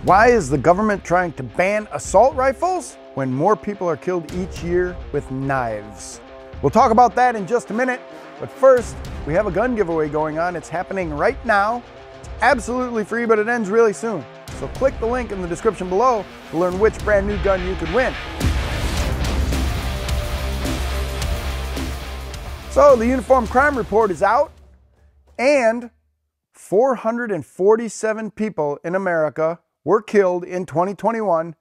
Why is the government trying to ban assault rifles when more people are killed each year with knives? We'll talk about that in just a minute, but first, we have a gun giveaway going on. It's happening right now. It's absolutely free, but it ends really soon. So click the link in the description below to learn which brand new gun you could win. So the Uniform Crime Report is out, and 447 people in America were killed in 2021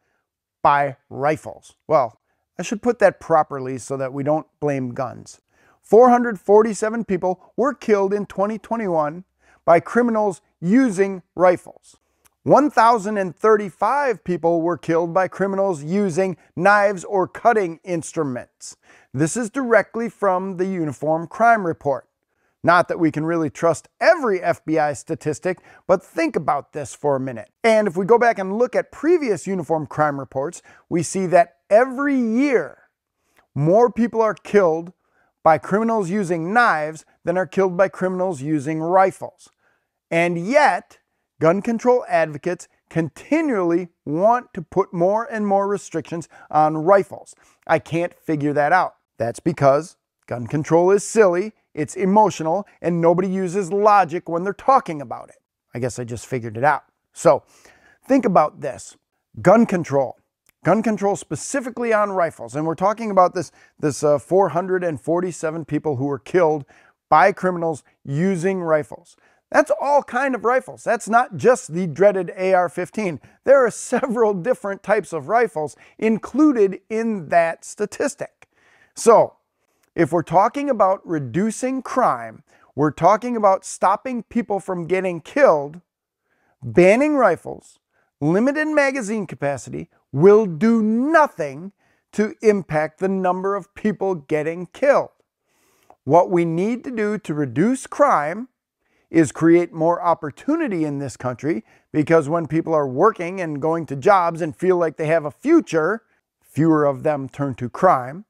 by rifles. Well, I should put that properly so that we don't blame guns. 447 people were killed in 2021 by criminals using rifles. 1,035 people were killed by criminals using knives or cutting instruments. This is directly from the Uniform Crime Report. Not that we can really trust every FBI statistic, but think about this for a minute. And if we go back and look at previous uniform crime reports, we see that every year, more people are killed by criminals using knives than are killed by criminals using rifles. And yet, gun control advocates continually want to put more and more restrictions on rifles. I can't figure that out. That's because gun control is silly, it's emotional, and nobody uses logic when they're talking about it. I guess I just figured it out. So, think about this. Gun control. Gun control specifically on rifles. And we're talking about this 447 people who were killed by criminals using rifles. That's all kind of rifles. That's not just the dreaded AR-15. There are several different types of rifles included in that statistic. So, if we're talking about reducing crime, we're talking about stopping people from getting killed, banning rifles, limited magazine capacity will do nothing to impact the number of people getting killed. What we need to do to reduce crime is create more opportunity in this country, because when people are working and going to jobs and feel like they have a future, fewer of them turn to crime.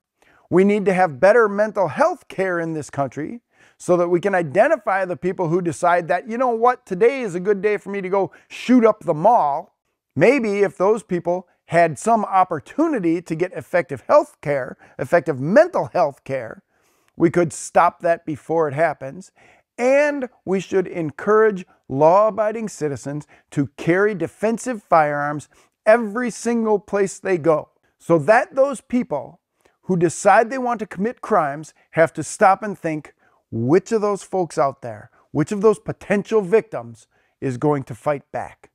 We need to have better mental health care in this country so that we can identify the people who decide that, you know what, today is a good day for me to go shoot up the mall. Maybe if those people had some opportunity to get effective health care, effective mental health care, we could stop that before it happens. And we should encourage law-abiding citizens to carry defensive firearms every single place they go, so that those people who decide they want to commit crimes have to stop and think, which of those folks out there, which of those potential victims is going to fight back?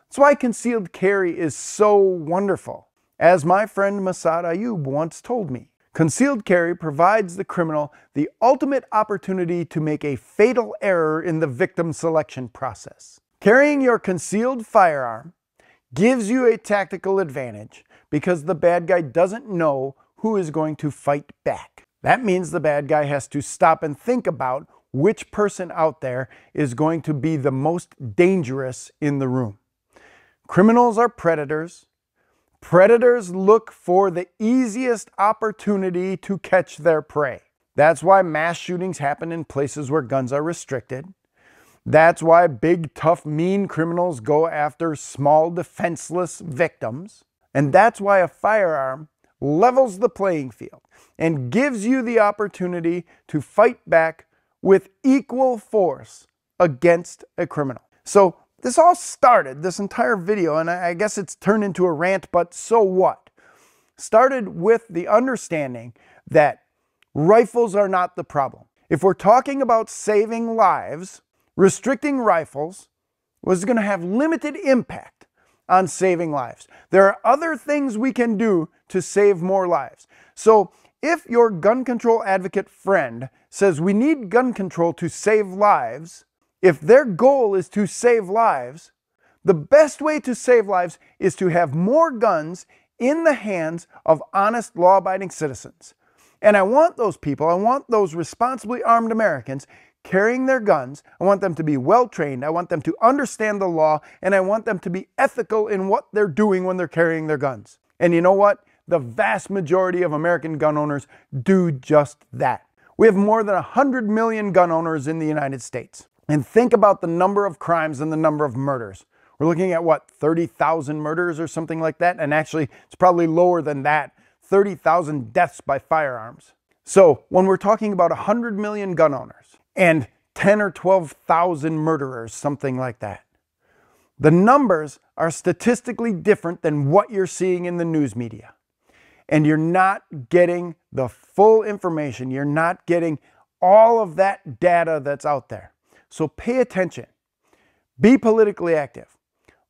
That's why concealed carry is so wonderful. As my friend Masad Ayub once told me, concealed carry provides the criminal the ultimate opportunity to make a fatal error in the victim selection process. Carrying your concealed firearm gives you a tactical advantage because the bad guy doesn't know who is going to fight back. That means the bad guy has to stop and think about which person out there is going to be the most dangerous in the room. Criminals are predators. Predators look for the easiest opportunity to catch their prey. That's why mass shootings happen in places where guns are restricted. That's why big, tough, mean criminals go after small, defenseless victims. And that's why a firearm levels the playing field and gives you the opportunity to fight back with equal force against a criminal. So this all started, this entire video, and I guess it's turned into a rant, but so what? Started with the understanding that rifles are not the problem. If we're talking about saving lives, restricting rifles was going to have limited impact on saving lives. There are other things we can do to save more lives. So if your gun control advocate friend says we need gun control to save lives, if their goal is to save lives, the best way to save lives is to have more guns in the hands of honest, law-abiding citizens. And I want those people, I want those responsibly armed Americans carrying their guns. I want them to be well-trained, I want them to understand the law, and I want them to be ethical in what they're doing when they're carrying their guns. And you know what? The vast majority of American gun owners do just that. We have more than 100 million gun owners in the United States. And think about the number of crimes and the number of murders. We're looking at what, 30,000 murders or something like that? And actually, it's probably lower than that. 30,000 deaths by firearms. So when we're talking about 100 million gun owners and 10 or 12,000 murderers, something like that, the numbers are statistically different than what you're seeing in the news media. And you're not getting the full information. You're not getting all of that data that's out there. So pay attention. Be politically active.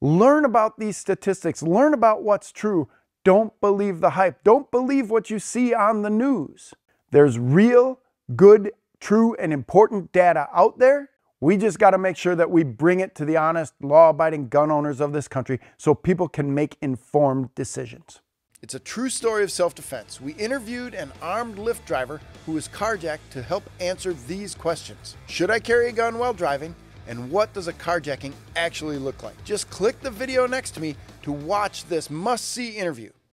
Learn about these statistics. Learn about what's true. Don't believe the hype. Don't believe what you see on the news. There's real, good, true, and important data out there. We just got to make sure that we bring it to the honest, law-abiding gun owners of this country so people can make informed decisions. It's a true story of self-defense. We interviewed an armed Lyft driver who was carjacked to help answer these questions. Should I carry a gun while driving? And what does a carjacking actually look like? Just click the video next to me to watch this must-see interview.